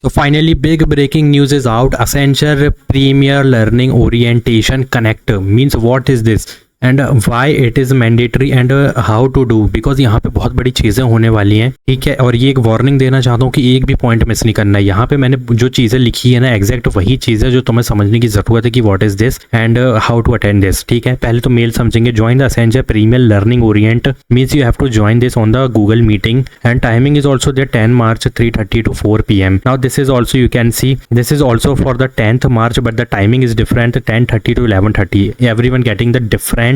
So finally, big breaking news is out. Accenture Premier Learning Orientation Connect means what is this and why it is mandatory and how to do, because यहाँ पे बहुत बड़ी चीज़ें होने वाली हैं, ठीक है। और ये एक वार्निंग देना चाहता हूँ कि एक भी पॉइंट मिस नहीं करना है। यहाँ पे मैंने जो चीज़ें लिखी है ना, एग्जैक्ट वही चीज़ है जो तुम्हें समझने की ज़रूरत है कि what is this and how to attend this, ठीक है। पहले तो मेल समझेंगे। Join the Accenture premier learning orient means you have to join this on the Google meeting and timing is also there 10 March 3:30 to 4 PM. Now this is also, you can see, this is also for the 10th March, but the timing is different, 10:30 to 11:30. Everyone getting the different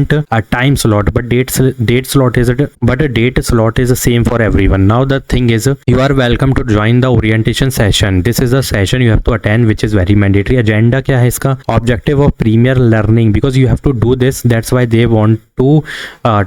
time slot, but date slot is the same for everyone. Now the thing is, you are welcome to join the orientation session. This is the session you have to attend, which is very mandatory. Agenda क्या है इसका? Objective of Premier Learning, because you have to do this, that's why they want to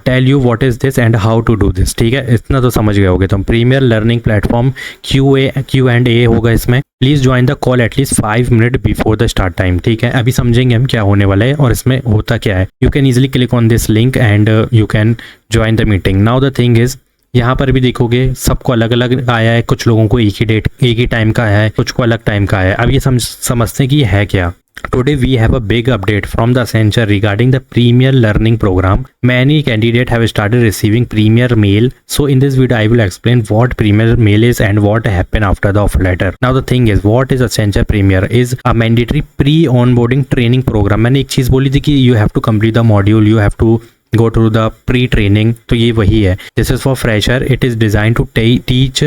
tell you what is this and how to do this, ठीक है। इतना तो समझ गए होगे तुम। प्रीमियर लर्निंग प्लेटफॉर्म Q&A होगा इसमें। Please join the call at least 5 minutes before the start time, ठीक है। अभी समझेंगे हम क्या होने वाला है और इसमें होता क्या है। You can easily click on this link and you can join the meeting. Now the thing is, यहाँ पर भी देखोगे सबको अलग अलग आया है, कुछ लोगों को एक ही डेट एक ही टाइम का आया है, कुछ को अलग टाइम का आया है। अब ये समझते हैं कि ये है क्या। Today we have a big update from the Accenture regarding the Premier Learning Program. Many candidates have started receiving Premier Mail. So in this video I will explain what Premier Mail is and what happened after the offer letter. Now the thing is, what is Accenture Premier? Is a mandatory pre-onboarding training program. मैंने एक चीज़ बोली थी कि you have to complete the module, you have to go to the pre-training, तो ये वही है। This is for fresher. It is designed to teach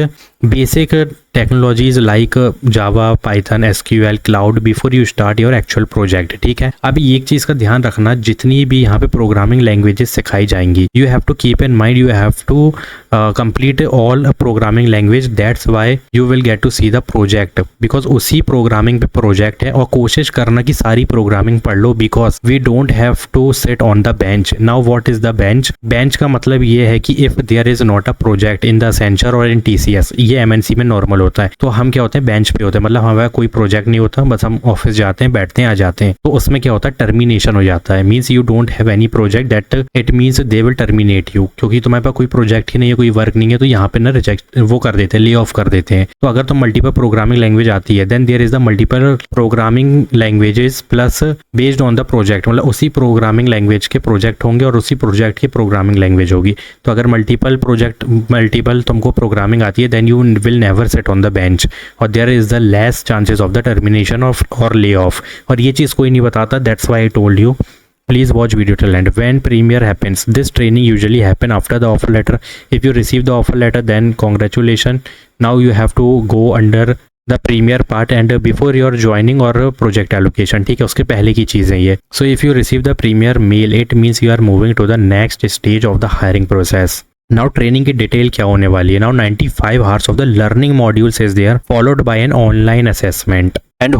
basic technologies like Java, Python, SQL, Cloud before you start your actual project, ठीक है। अभी एक चीज़ का ध्यान रखना, जितनी भी यहाँ पे प्रोग्रामिंग लैंग्वेजेस सिखाई जाएंगी, you have to keep in mind, you have to complete all programming language. That's why you will get to see the project, because उसी प्रोग्रामिंग पे प्रोजेक्ट है। और कोशिश करना कि सारी प्रोग्रामिंग पढ़ लो, because we don't have to sit on the bench. Now what is the bench? Bench का मतलब ये है कि if there is not a project in the Accenture or in TCS, ये MNC में नॉर्मल होता है, तो हम क्या होते हैं, बेंच पे होते हैं। मतलब हमारा कोई प्रोजेक्ट नहीं होता, बस हम ऑफिस जाते हैं, बैठते हैं, आ जाते हैं। तो उसमें क्या होता है, टर्मिनेशन हो जाता है। Means you don't have any project, that it means they will terminate you, क्योंकि तुम्हारे पास कोई प्रोजेक्ट ही नहीं है, कोई वर्क नहीं है, तो यहाँ पे ना रिजेक्ट वो कर देते हैं, ले ऑफ कर देते हैं। तो अगर तो मल्टीपल प्रोग्रामिंग लैंग्वेज आती है, then there is the multiple programming languages plus based on the project, मतलब उसी प्रोग्रामिंग लैंग्वेज के प्रोजेक्ट होंगे और उसी प्रोजेक्ट की प्रोग्रामिंग लैंग्वेज होगी। तो अगर मल्टीपल तुमको प्रोग्रामिंग आती है, then you will never sit on the bench, और there is the less chances of the termination of और ले ऑफ। और ये चीज़ कोई नहीं बताता, that's why I told you, please watch video till end. When Premier happens, this training usually happen after the offer letter. If you receive the offer letter, then congratulations, now you have to go under the Premier part and before your joining or project allocation, ठीक है, उसके पहले की चीज़ें ये। So if you receive the Premier mail, it means you are moving to the next stage of the hiring process. Now training की detail क्या होने वाली है। Now 95 hours of the learning modules is there, followed by an online assessment, and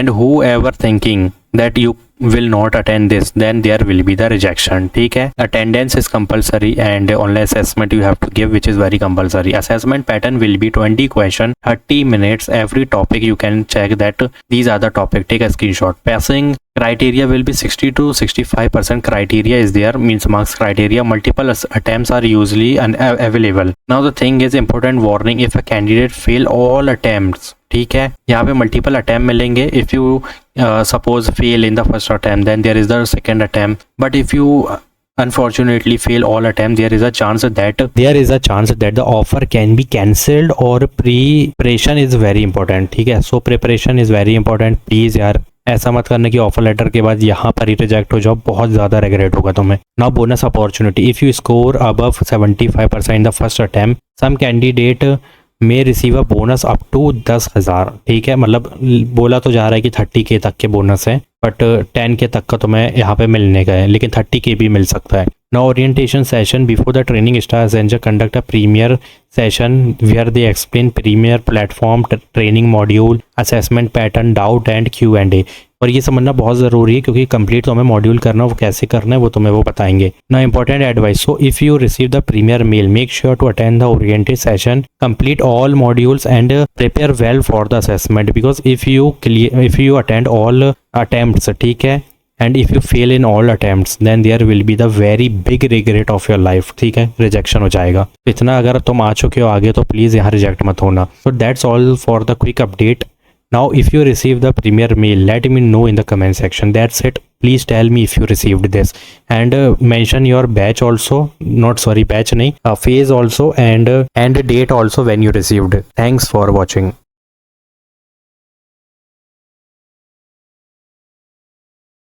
whoever thinking that you will not attend this, then there will be the rejection, ठीक है। Attendance is compulsory and online assessment you have to give, which is very compulsory. Assessment pattern will be 20 question, 30 minutes every topic. You can check that these are the topic, take a screenshot. Passing criteria will be 60 to 65% criteria is there, means marks criteria. Multiple attempts are usually available. Now the thing is, important warning, if a candidate fail all attempts, ठीक है, यहाँ पे multiple attempt मिलेंगे। If you suppose fail in the first attempt, then there is the second attempt, but if you unfortunately fail all attempts, there is a chance that the offer can be cancelled, और preparation is very important, ठीक है। So preparation is very important, please यार ऐसा मत करना कि offer letter के बाद यहाँ पर ही रिजेक्ट हो जाओ, बहुत ज़्यादा रिग्रेट होगा तुम्हें। Now bonus opportunity, if you score above 75% in the first attempt, some candidate may receive a bonus up to 10,000, ठीक है। मतलब बोला तो जा रहा है कि 30K तक के बोनस है, बट 10K तक का तुम्हें यहाँ पे मिलने का है, लेकिन 30K भी मिल सकता है। Now orientation session before the training starts, Accenture conduct a Premier session where they explain Premier platform, training module, assessment pattern, doubt and Q&A. और ये समझना बहुत ज़रूरी है, क्योंकि कंप्लीट तो हमें मॉड्यूल करना है, वो कैसे करना है वो तुम्हें वो बताएंगे ना। Important advice, so if you receive the premier mail, make sure to attend the oriented session, complete all modules and prepare well for the assessment, because if you attend all attempts, ठीक है, and if you fail in all attempts then there will be the very big regret of your life, ठीक है, rejection हो जाएगा। इतना अगर तुम आ चुके हो आगे तो प्लीज़ यहाँ रिजेक्ट मत होना। So that's all for the quick update. Now if you receive the premier mail, let me know in the comment section. That's it. Please tell me if you received this, and mention your batch also, not sorry batch nahi, phase also, and date also when you received. Thanks for watching.